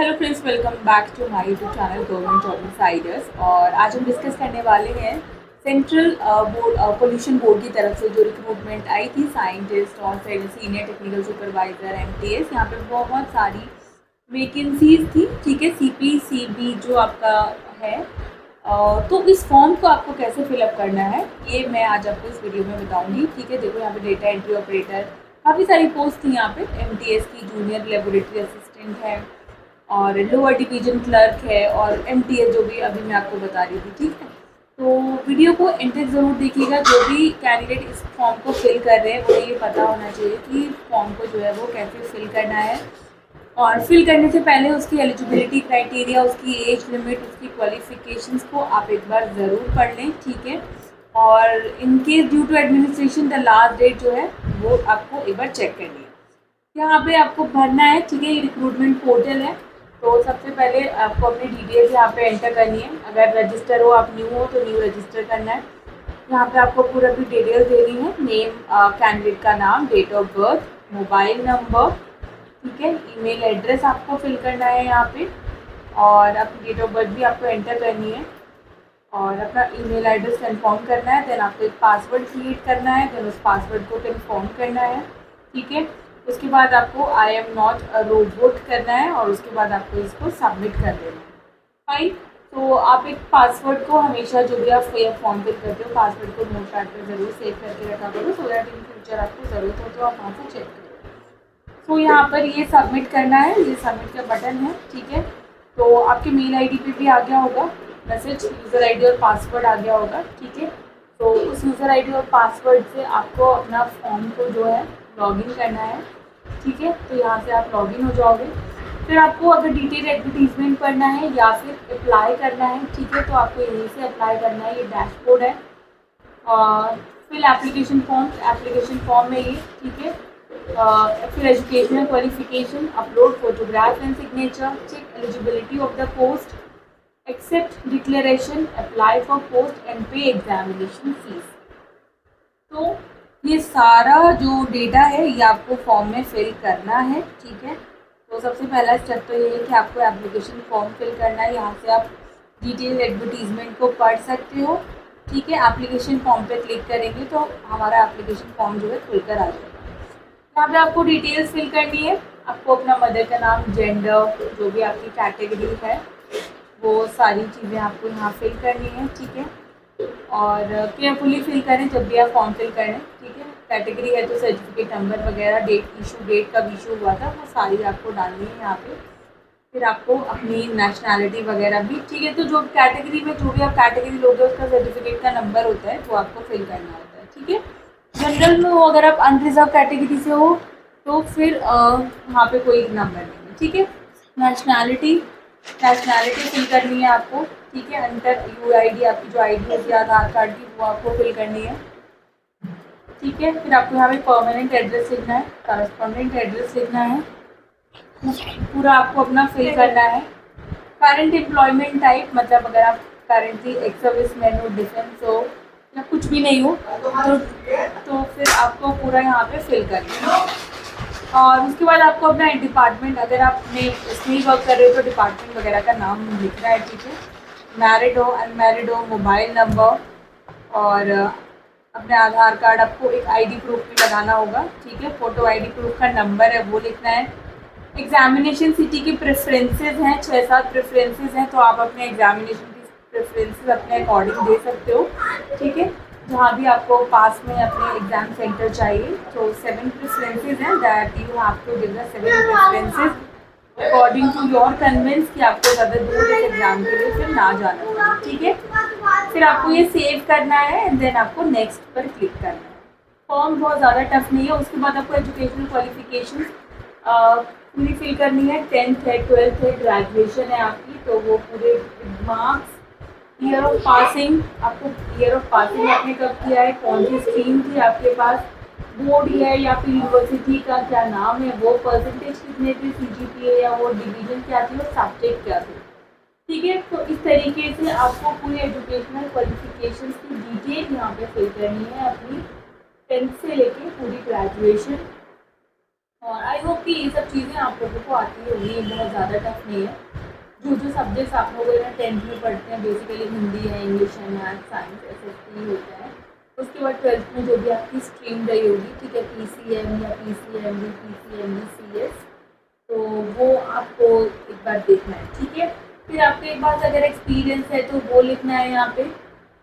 Hello friends, welcome back to my YouTube channel government job insiders. और आज हम discuss करने वाले हैं सेंट्रल बोर्ड पोल्यूशन बोर्ड की तरफ से जो रिक्रूटमेंट आई थी साइंटिस्ट और फिर सीनियर टेक्निकल सुपरवाइज़र एमटीएस। यहाँ पे बहुत सारी वैकेंसीज थी। ठीक है, सीपीसीबी जो आपका है। तो इस फॉर्म को आपको कैसे फिलअप करना है ये मैं आज आपको इस वीडियो में बताऊंगी। ठीक है, देखो यहाँ पे डेटा एंट्री ऑपरेटर, काफ़ी सारी पोस्ट थी यहाँ पे। एमटीएस की जूनियर लेबोरेटरी असिस्टेंट है और लोअर डिवीजन क्लर्क है और एमटीएस जो भी अभी मैं आपको बता रही थी। ठीक है, तो वीडियो को एंड तक ज़रूर देखिएगा। जो भी कैंडिडेट इस फॉर्म को फिल कर रहे हैं उन्हें ये पता होना चाहिए कि फॉर्म को जो है वो कैसे फिल करना है, और फिल करने से पहले उसकी एलिजिबिलिटी क्राइटेरिया, उसकी एज लिमिट, उसकी क्वालिफिकेशंस को आप एक बार ज़रूर पढ़ लें। ठीक है, और in case due to administration the last date जो है वो आपको एक बार चेक करनी है। यहाँ पे आपको भरना है। ठीक है, ये रिक्रूटमेंट पोर्टल है। तो सबसे पहले आपको अपनी डिटेल्स यहाँ पे एंटर करनी है। अगर रजिस्टर हो, आप न्यू हो तो न्यू रजिस्टर करना है। यहाँ पे आपको पूरा भी डिटेल्स देनी है। नेम, कैंडिडेट का नाम, date of birth, mobile number, ठीक है, ईमेल एड्रेस आपको फिल करना है यहाँ पे, और अपनी डेट ऑफ बर्थ भी आपको एंटर करनी है और अपना ईमेल एड्रेस कंफर्म करना है। देन आपको एक पासवर्ड क्रिएट करना है, देन उस पासवर्ड को कंफर्म करना है। ठीक है, उसके बाद आपको I am not a robot करना है और उसके बाद आपको इसको सबमिट कर देना है। फाइन। तो आप एक पासवर्ड को हमेशा, जो भी आप फॉर्म फिल करते हो, पासवर्ड को नोट पैड पर ज़रूर सेव करके रखा करो, सो दैट इन फ्यूचर आपको ज़रूरत हो तो आप वहाँ से चेक करो। तो यहाँ पर ये सबमिट करना है, ये सबमिट का बटन है। ठीक है, तो आपके मेल आईडी पे भी आ गया होगा मैसेज, यूज़र आईडी और पासवर्ड आ गया होगा। ठीक है, तो उस यूज़र आईडी और पासवर्ड से आपको अपना फॉर्म को जो है लॉगिन करना है। ठीक है, तो यहाँ से आप लॉगिन हो जाओगे। फिर आपको अगर डिटेल एडवर्टीजमेंट पढ़ना है या फिर अप्लाई करना है, ठीक है, तो आपको यहीं से अप्लाई करना है। ये डैशबोर्ड है और फिर एप्लीकेशन फॉर्म में ये। ठीक है, फिर educational qualification, upload photograph and signature, check eligibility of the post, accept declaration, apply for post and pay examination fees. तो ये सारा जो डेटा है ये आपको फॉर्म में फिल करना है। ठीक है, तो सबसे पहला स्टेप तो ये है कि आपको एप्लीकेशन फॉर्म फिल करना है। यहाँ से आप डिटेल एडवर्टीजमेंट को पढ़ सकते हो। ठीक है, एप्लीकेशन फॉर्म पे क्लिक करेंगे तो हमारा एप्लीकेशन फॉर्म जो है खुलकर आ जाएगा। यहाँ पे आपको डिटेल्स फिल करनी है। आपको अपना मदर का नाम, जेंडर, जो भी आपकी कैटेगरी है वो सारी चीज़ें आपको यहाँ फिल करनी है। ठीक है, और केयरफुली फिल करें जब भी आप फॉर्म फिल करें। ठीक है, कैटेगरी है तो सर्टिफिकेट नंबर वगैरह, डेट कब इशू हुआ था, वो सारी आपको डालनी है यहाँ पे। फिर आपको अपनी नेशनैलिटी वगैरह भी, ठीक है, तो जो कैटेगरी में जो भी आप कैटेगरी लोगे उसका सर्टिफिकेट का नंबर होता है वो आपको फिल करना होता है। ठीक है, जनरल में हो, अगर आप अनरिजर्व कैटेगरी से हो तो फिर वहाँ पे कोई नंबर नहीं है। ठीक है, नेशनैलिटी फिल करनी है आपको। ठीक है, अंतर यूआईडी, आपकी जो आईडी होती है आधार कार्ड की, वो आपको फिल करनी है। ठीक है, फिर आपको यहाँ पे परमानेंट एड्रेस लिखना है, करस्पॉन्डेंट एड्रेस लिखना है, पूरा आपको अपना फिल करना है। करंट एम्प्लॉयमेंट टाइप, मतलब अगर आप करेंटली एक्स सर्विस मैन हो, डिफेंस हो या कुछ भी नहीं हो तो फिर आपको पूरा यहाँ पे फिल करना है। और उसके बाद आपको अपना डिपार्टमेंट, अगर आपने इसमें ही वर्क कर रहे हो तो डिपार्टमेंट वगैरह का नाम लिखना है। ठीक है, मैरिड हो, अनमैरिड हो, मोबाइल नंबर, और अपने आधार कार्ड, आपको एक आईडी प्रूफ भी लगाना होगा। ठीक है, फ़ोटो आईडी प्रूफ का नंबर है वो लिखना है। एग्जामिनेशन सिटी की प्रेफरेंसेस हैं, 6-7 प्रेफरेंसेस हैं, तो आप अपने एग्जामिनेशन की प्रेफरेंसेस अपने अकॉर्डिंग दे सकते हो। ठीक है, जहाँ भी आपको पास में अपने एग्ज़ाम सेंटर चाहिए, तो 7 प्रेफरेंसेस हैं, that you have to give the 7 preferences according to your convenience कि आपको ज़्यादा दूर इस एग्ज़ाम के लिए फिर ना जाना पड़े। ठीक है, फिर आपको ये सेव करना है एंड देन आपको नेक्स्ट पर क्लिक करना है। फॉर्म बहुत ज़्यादा टफ नहीं है। उसके बाद आपको एजुकेशनल क्वालिफिकेशन पूरी फिल करनी है। 10th है, 12th है, ग्रेजुएशन है आपकी, तो वो पूरे मार्क्स, ईयर ऑफ पासिंग, आपको ईयर ऑफ पासिंग आपने कब किया है, कौन सी स्ट्रीम थी आपके पास, बोर्ड है या फिर यूनिवर्सिटी का क्या नाम है, वो परसेंटेज कितने थे, सीजीपीए या वो डिवीजन क्या थी, और सब्जेक्ट क्या थे। ठीक है, तो इस तरीके से आपको पूरी एजुकेशनल क्वालिफिकेशन की डिटेल यहाँ पे फिल करनी है अपनी, 10th से लेके पूरी ग्रेजुएशन और आई होप कि ये सब चीज़ें आप लोगों को आती होंगी, ये बहुत ज़्यादा टफ नहीं है। जो सब्जेक्ट्स आप लोग ना 10th में पढ़ते हैं, बेसिकली हिंदी है, इंग्लिश है, मैथ, साइंस, एसएसटी होता है। उसके बाद 12th में जो भी आपकी स्ट्रीम रही होगी, ठीक है, पीसीएम या पीसीएमबी, पीसीएमबी, सीएस, तो वो आपको एक बार देखना है, ठीक है। फिर आपके पास अगर एक्सपीरियंस है तो वो लिखना है यहाँ पे,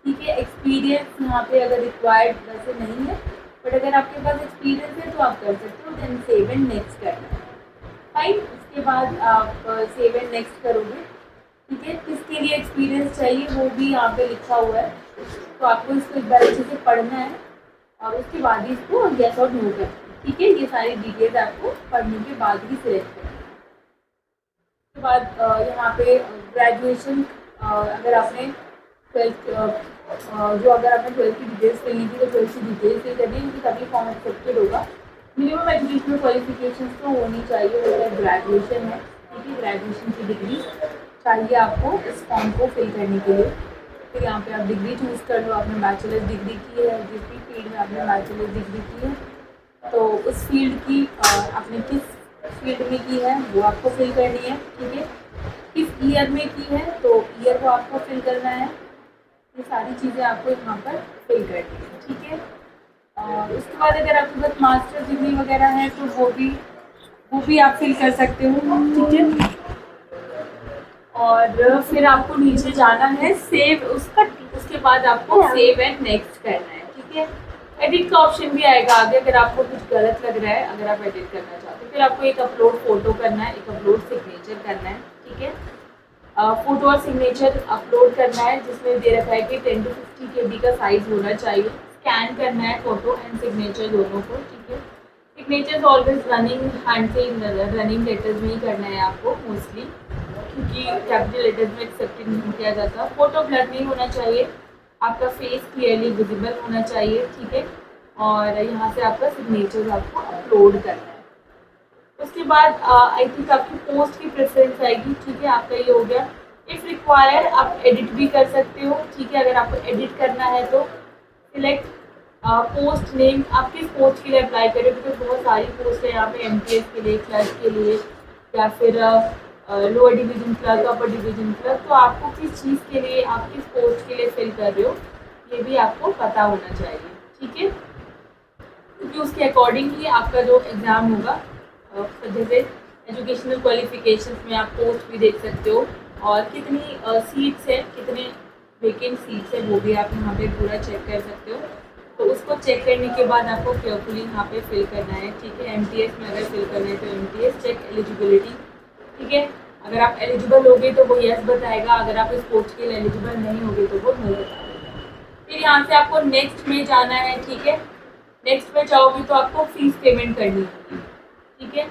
ठीक है। एक्सपीरियंस यहाँ पे अगर रिक्वायर्ड वैसे नहीं है, बट अगर आपके पास एक्सपीरियंस है तो आप कर सकते हो। देन सेव एंड नेक्स्ट करना है, फाइन। उसके बाद आप सेव एंड नेक्स्ट करोगे, ठीक है। किसके लिए एक्सपीरियंस चाहिए वो भी यहाँ पे लिखा हुआ है, तो आपको इसको एक बार अच्छे से पढ़ना है और उसके बाद ही इसको यस और नो करना है, ठीक है। ये सारी डिटेल्स आपको पढ़ने के बाद ही सिलेक्ट करना है। उसके बाद यहाँ पे ग्रेजुएशन, अगर आपने 12th अगर आपने 12th की डिटेल्स करनी थी तो 12th की डिटेल्स फिल करनी है, क्योंकि तभी फॉर्म एक्सेप्टेड होगा। मिनिमम एजुकेशनल क्वालिफिकेशंस तो होनी चाहिए, अगर ग्रेजुएशन है, ठीक है, ग्रेजुएशन की डिग्री चाहिए आपको इस फॉर्म को फिल करने के लिए। फिर यहाँ पे आप डिग्री चूज़ कर लो, आपने बैचलर्स डिग्री की है, जिस भी फील्ड में आपने बैचलर्स डिग्री की है, तो उस फील्ड की आपने किस फील्ड में की है वो आपको फिल करनी है, ठीक है। किस ईयर में की है तो ईयर को आपको फिल करना है। ये सारी चीज़ें आपको यहाँ पर फिल करनी है, ठीक है। और उसके बाद अगर आपके पास मास्टर डिग्री वगैरह है तो वो भी आप फिल कर सकते हो, ठीक है। और फिर आपको नीचे जाना है, सेव उसके बाद आपको सेव एंड नेक्स्ट करना है, ठीक है। एडिट का ऑप्शन भी आएगा आगे, अगर आपको कुछ गलत लग रहा है, अगर आप एडिट करना चाहते हो। फिर आपको एक अपलोड फोटो करना है, एक अपलोड सिग्नेचर करना है, ठीक है। फोटो और सिग्नेचर अपलोड करना है, जिसमें दे रखा है कि 10 to 50 KB का साइज होना चाहिए। स्कैन करना है फोटो एंड सिग्नेचर दोनों को, ठीक है। सिग्नेचर ऑलवेज रनिंग हैंड से रनिंग लेटर्स में ही करना है आपको मोस्टली, क्योंकि कैपिटल लेटर्स में एक्सेप्टेड नहीं किया जाता। फोटो ब्लर नहीं होना चाहिए, आपका फेस क्लियरली विजिबल होना चाहिए, ठीक है। और यहाँ से आपका सिग्नेचर आपको अपलोड करना है। उसके बाद आई थिंक आपकी पोस्ट की प्रेफरेंस आएगी, ठीक है। आपका ये हो गया। इफ़ रिक्वायर आप एडिट भी कर सकते हो, ठीक है। अगर आपको एडिट करना है तो सिलेक्ट पोस्ट नेम, आप किस पोस्ट के लिए अप्लाई करें, बिकॉज बहुत सारी पोस्ट है यहाँ पे, MTS के लिए, क्लर्क के लिए, या फिर lower division clerk, upper division clerk. तो आपको किस चीज़ के लिए, आप किस पोस्ट के लिए फिल कर रहे हो, ये भी आपको पता होना चाहिए, ठीक है। क्योंकि उसके अकॉर्डिंग ही आपका जो एग्ज़ाम होगा, जैसे एजुकेशनल क्वालिफिकेशंस में आप पोस्ट भी देख सकते हो और कितनी सीट्स है, कितने वेकेंट सीट्स है, वो भी आप यहाँ पे पूरा चेक कर सकते हो। तो उसको चेक करने के बाद आपको केयरफुली यहाँ पे फिल करना है, ठीक है। MTS में अगर फिल करना है तो MTS चेक एलिजिबिलिटी, ठीक है। अगर आप एलिजिबल होगे तो वो यस बताएगा, अगर आप इस पोस्ट के लिए एलिजिबल नहीं होगे तो वो नो बताएगा। फिर यहाँ से आपको नेक्स्ट में जाना है, ठीक है। नेक्स्ट में जाओगे तो आपको फीस पेमेंट करनी होगी, ठीक है।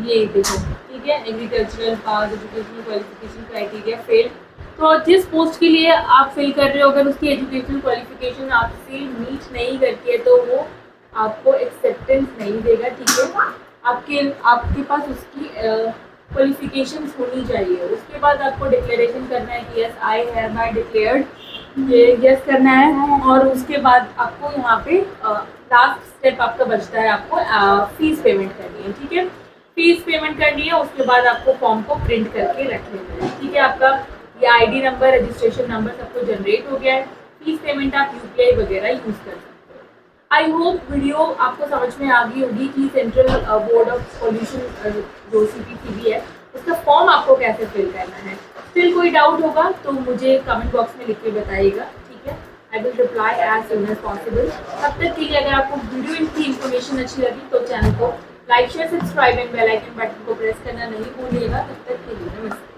ये देखो, ठीक है, एग्रीकल्चरल पास, एजुकेशनल क्वालिफिकेशन क्राइटेरिया फेल। तो जिस पोस्ट के लिए आप फिल कर रहे हो, अगर उसकी एजुकेशनल क्वालिफिकेशन आपसे मीट नहीं करती है तो वो आपको एक्सेप्टेंस नहीं देगा, ठीक है। आपके पास उसकी क्वालिफिकेशंस होनी चाहिए। उसके बाद आपको डिक्लेरेशन करना है कि yes I have my declared, ये यस करना है। और उसके बाद आपको यहाँ पे लास्ट स्टेप आपका बचता है, आपको फीस पेमेंट करनी है, ठीक है। फीस पेमेंट करनी है, उसके बाद आपको फॉर्म को प्रिंट करके रख लेना है, ठीक है। आपका ये ID नंबर, रजिस्ट्रेशन नंबर सबको जनरेट हो गया है। फीस पेमेंट आप UPI वगैरह यूज़ कर सकते हो। आई होप वीडियो आपको समझ में आ गई होगी कि सेंट्रल बोर्ड ऑफ पॉल्यूशन जो CPCB है, उसका फॉर्म आपको कैसे फिल करना है। फिर कोई डाउट होगा तो मुझे कमेंट बॉक्स में लिख के बताइएगा, ठीक है। I will reply as soon as possible. तब तक के लिए अगर आपको वीडियो की इन्फॉर्मेशन अच्छी लगी तो चैनल को like, share, subscribe and bell icon button को प्रेस करना नहीं भूलिएगा। तब तक के लिए नमस्ते।